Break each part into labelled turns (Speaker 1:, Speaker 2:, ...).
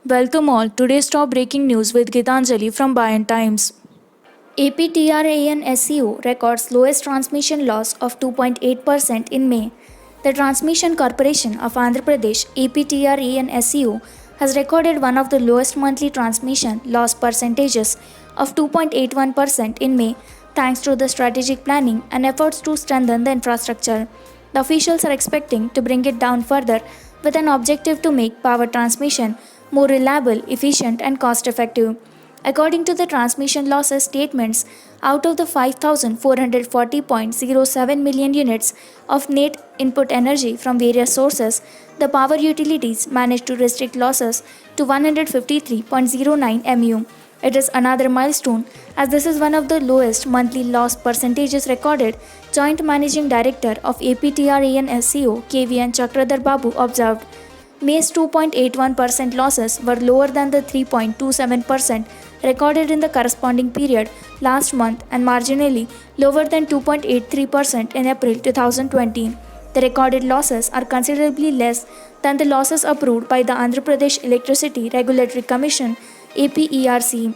Speaker 1: Welcome all. Today's top breaking news with Gitanjali from Bayan Times. APTRAN SEO records lowest transmission loss of 2.8% in May. The Transmission Corporation of Andhra Pradesh APTRAN SEO has recorded one of the lowest monthly transmission loss percentages of 2.81% in May thanks to the strategic planning and efforts to strengthen the infrastructure. The officials are expecting to bring it down further with an objective to make power transmission more reliable, efficient, and cost effective. According to the transmission losses statements, out of the 5,440.07 million units of net input energy from various sources, the power utilities managed to restrict losses to 153.09 MU. It is another milestone as this is one of the lowest monthly loss percentages recorded, Joint Managing Director of APTRAN SCO KVN Chakradhar Babu observed. May's 2.81% losses were lower than the 3.27% recorded in the corresponding period last month and marginally lower than 2.83% in April 2020. The recorded losses are considerably less than the losses approved by the Andhra Pradesh Electricity Regulatory Commission APERC.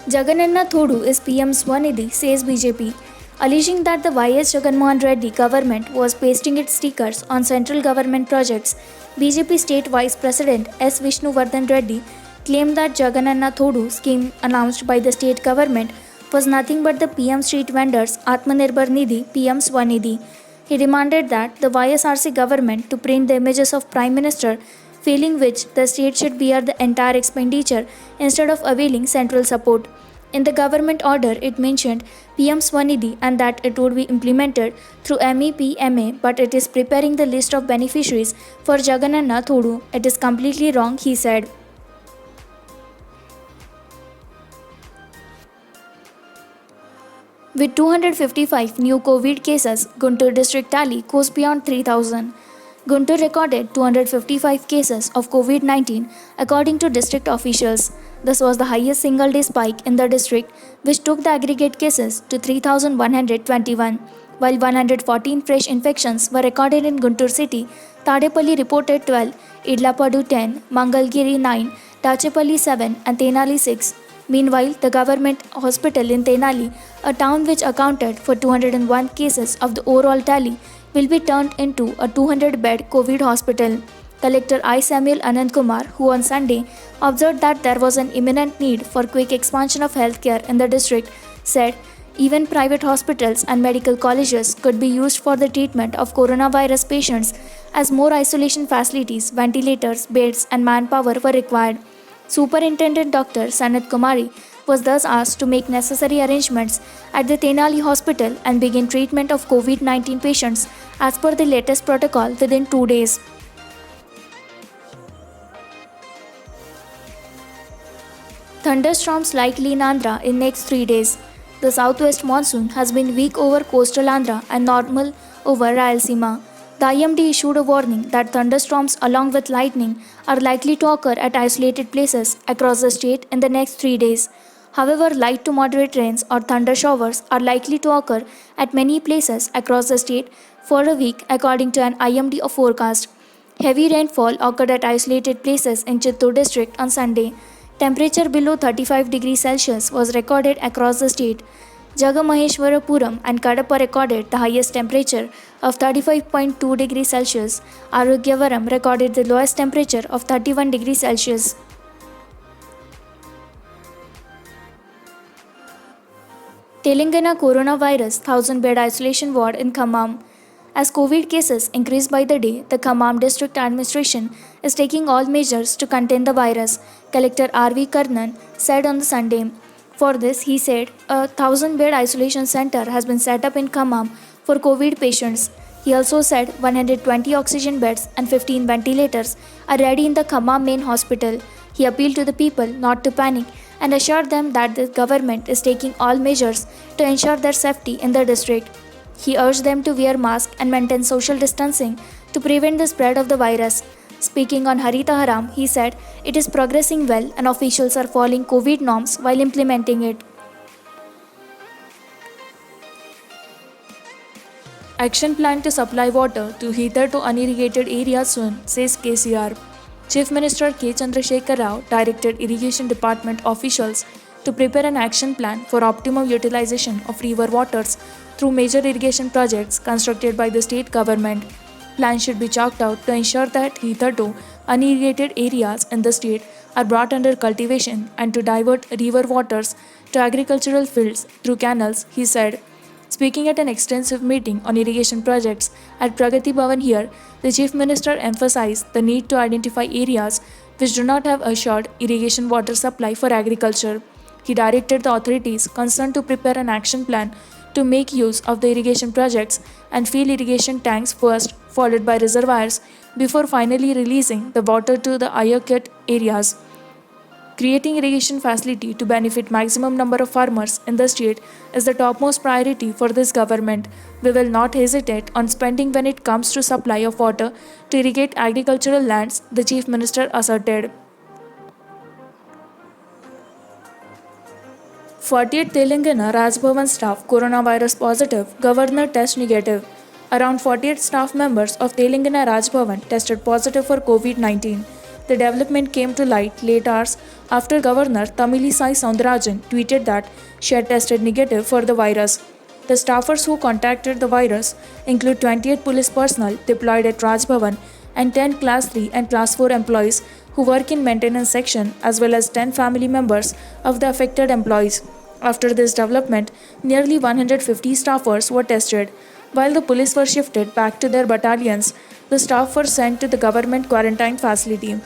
Speaker 1: Jagannatha Thodu is PM Swanidhi, says BJP, alleging that the YS Jagannath Reddy government was pasting its stickers on central government projects. BJP State Vice President S. Vishnuvardhan Reddy claimed that Jagannatha Thodu scheme announced by the state government was nothing but the PM Street Vendors Atmanirbhar Nidhi PM Swanidhi. He demanded that the YSRC government to print the images of Prime Minister, failing which the state should bear the entire expenditure instead of availing central support. In the government order, it mentioned PM Swanidhi and that it would be implemented through MEPMA, but it is preparing the list of beneficiaries for Jagannatha Thodu. It is completely wrong, he said. With 255 new COVID cases, Guntur district tally goes beyond 3,000. Guntur recorded 255 cases of COVID-19 according to district officials. This was the highest single day spike in the district, which took the aggregate cases to 3,121, while 114 fresh infections were recorded in Guntur city. Tadepalli reported 12, Idlapadu 10, Mangalgiri 9, Tachepalli 7, and Tenali 6. Meanwhile, the government hospital in Tenali, a town which accounted for 201 cases of the overall tally, will be turned into a 200-bed COVID hospital. Collector I. Samuel Anand Kumar, who on Sunday observed that there was an imminent need for quick expansion of healthcare in the district, said even private hospitals and medical colleges could be used for the treatment of coronavirus patients as more isolation facilities, ventilators, beds, and manpower were required. Superintendent Dr. Sanat Kumari was thus asked to make necessary arrangements at the Tenali Hospital and begin treatment of COVID-19 patients as per the latest protocol within 2 days. Thunderstorms likely in Andhra in next 3 days. The southwest monsoon has been weak over coastal Andhra and normal over Rayalaseema. The IMD issued a warning that thunderstorms along with lightning are likely to occur at isolated places across the state in the next 3 days. However, light to moderate rains or thunder showers are likely to occur at many places across the state for a week according to an IMD forecast. Heavy rainfall occurred at isolated places in Chittoor district on Sunday. Temperature below 35 degrees Celsius was recorded across the state. Jagamaheshwarapuram and Kadapa recorded the highest temperature of 35.2 degrees Celsius. Arogyavaram recorded the lowest temperature of 31 degrees Celsius. Telangana coronavirus 1,000-bed isolation ward in Khammam. As COVID cases increase by the day, the Khammam district administration is taking all measures to contain the virus, Collector R.V. Karnan said on the Sunday. For this, he said, a 1,000-bed isolation center has been set up in Khammam for COVID patients. He also said 120 oxygen beds and 15 ventilators are ready in the Khammam main hospital. He appealed to the people not to panic and assured them that the government is taking all measures to ensure their safety in the district. He urged them to wear masks and maintain social distancing to prevent the spread of the virus. Speaking on Harita Haram, he said it is progressing well and officials are following COVID norms while implementing it. Action plan to supply water to hitherto unirrigated areas soon, says KCR. Chief Minister K. Chandrasekhar Rao directed Irrigation Department officials to prepare an action plan for optimum utilization of river waters through major irrigation projects constructed by the state government. Plans should be chalked out to ensure that hitherto unirrigated areas in the state are brought under cultivation and to divert river waters to agricultural fields through canals, he said. Speaking at an extensive meeting on irrigation projects at Pragati Bhavan here, the Chief Minister emphasized the need to identify areas which do not have assured irrigation water supply for agriculture. He directed the authorities concerned to prepare an action plan to make use of the irrigation projects and fill irrigation tanks first, followed by reservoirs, before finally releasing the water to the higher-cut areas. Creating irrigation facility to benefit maximum number of farmers in the state is the topmost priority for this government. We will not hesitate on spending when it comes to supply of water to irrigate agricultural lands, the Chief Minister asserted. 48 Telangana Raj Bhavan staff coronavirus positive, Governor test negative. Around 48 staff members of Telangana Raj Bhavan tested positive for COVID-19. The development came to light late hours after Governor Tamilisai Soundarajan tweeted that she had tested negative for the virus. The staffers who contacted the virus include 28 police personnel deployed at Raj Bhavan and 10 Class 3 and Class 4 employees who work in maintenance section as well as 10 family members of the affected employees. After this development, nearly 150 staffers were tested. While the police were shifted back to their battalions, the staff were sent to the government quarantine facility.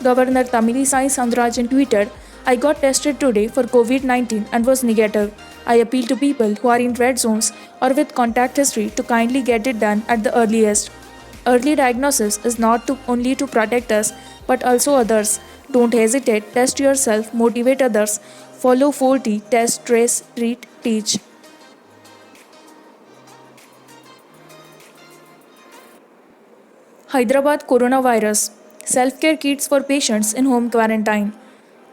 Speaker 1: Governor Tamilisai Soundarajan tweeted, I got tested today for COVID-19 and was negative. I appeal to people who are in red zones or with contact history to kindly get it done at the earliest. Early diagnosis is not only to protect us but also others. Don't hesitate, test yourself, motivate others. Follow 4T, test, trace, treat, teach. Hyderabad coronavirus. Self-care kits for patients in home quarantine.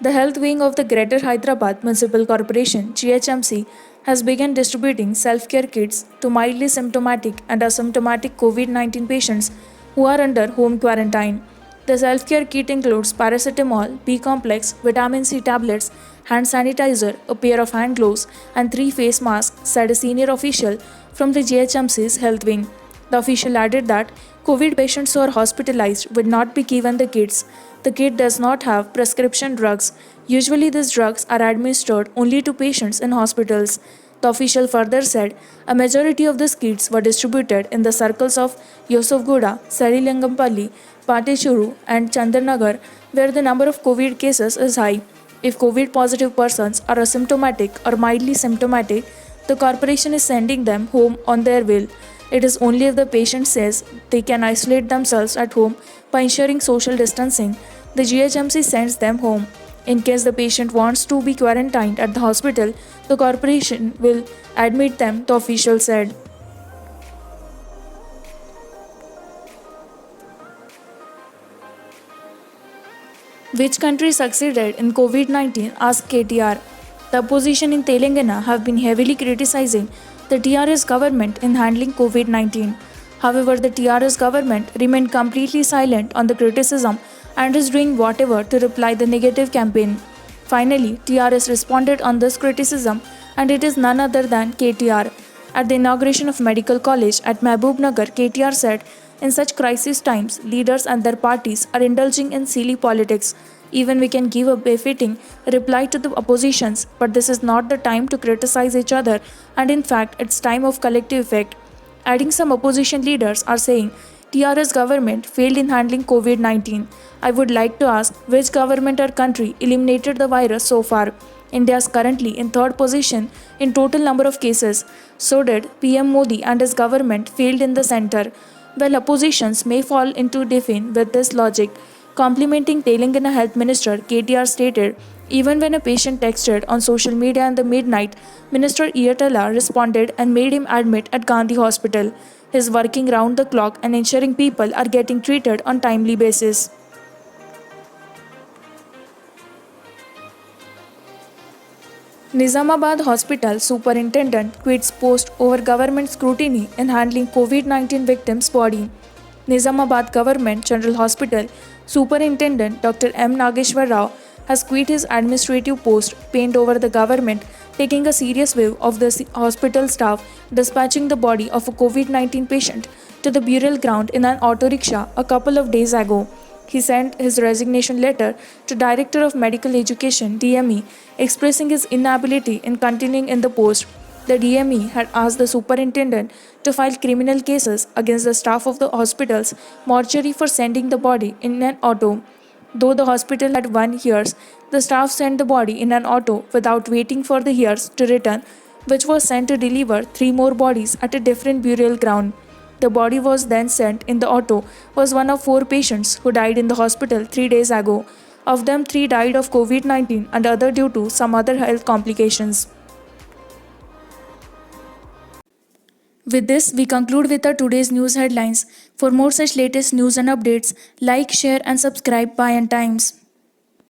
Speaker 1: The health wing of the Greater Hyderabad Municipal Corporation (GHMC) has begun distributing self-care kits to mildly symptomatic and asymptomatic COVID-19 patients who are under home quarantine. The self-care kit includes paracetamol, B-complex, vitamin C tablets, hand sanitizer, a pair of hand gloves, and 3 face masks, said a senior official from the GHMC's health wing. The official added that COVID patients who are hospitalized would not be given the kits. The kit does not have prescription drugs. Usually, these drugs are administered only to patients in hospitals. The official further said a majority of these kits were distributed in the circles of Yusufgooda, Sarilingampalli, Patechuru, and Chandranagar, where the number of COVID cases is high. If COVID positive persons are asymptomatic or mildly symptomatic, the corporation is sending them home on their will. It is only if the patient says they can isolate themselves at home by ensuring social distancing, the GHMC sends them home. In case the patient wants to be quarantined at the hospital, the corporation will admit them, the official said. Which country succeeded in COVID-19? Asked KTR. The opposition in Telangana have been heavily criticizing the TRS government in handling COVID-19. However, the TRS government remained completely silent on the criticism and is doing whatever to reply the negative campaign. Finally, TRS responded on this criticism, and it is none other than KTR. At the inauguration of Medical College at Mehboob-Nagar, KTR said, in such crisis times, leaders and their parties are indulging in silly politics. Even we can give a befitting reply to the oppositions, but this is not the time to criticize each other, and in fact, it's time of collective effect. Adding, some opposition leaders are saying TRS government failed in handling COVID-19. I would like to ask which government or country eliminated the virus so far. India is currently in third position in total number of cases. So did PM Modi and his government failed in the center. Well, oppositions may fall into defeat with this logic. Complimenting Telangana Health Minister, KTR stated, even when a patient texted on social media in the midnight, Minister Iyatala responded and made him admit at Gandhi Hospital. He is working round the clock and ensuring people are getting treated on timely basis.
Speaker 2: Nizamabad Hospital Superintendent quits post over government scrutiny in handling COVID-19 victims' body. Nizamabad Government General Hospital Superintendent Dr. M. Nageshwar Rao has quit his administrative post penned over the government taking a serious view of the hospital staff dispatching the body of a COVID-19 patient to the burial ground in an auto rickshaw a couple of days ago. He sent his resignation letter to Director of Medical Education DME expressing his inability in continuing in the post. The DME had asked the superintendent to file criminal cases against the staff of the hospital's mortuary for sending the body in an auto. Though the hospital had 1 hearse, the staff sent the body in an auto without waiting for the hearse to return, which was sent to deliver 3 more bodies at a different burial ground. The body was then sent in the auto was one of 4 patients who died in the hospital 3 days ago. Of them, 3 died of COVID-19 and other due to some other health complications. With this, we conclude with our today's news headlines. For more such latest news and updates, like, share, and subscribe Pie and Times.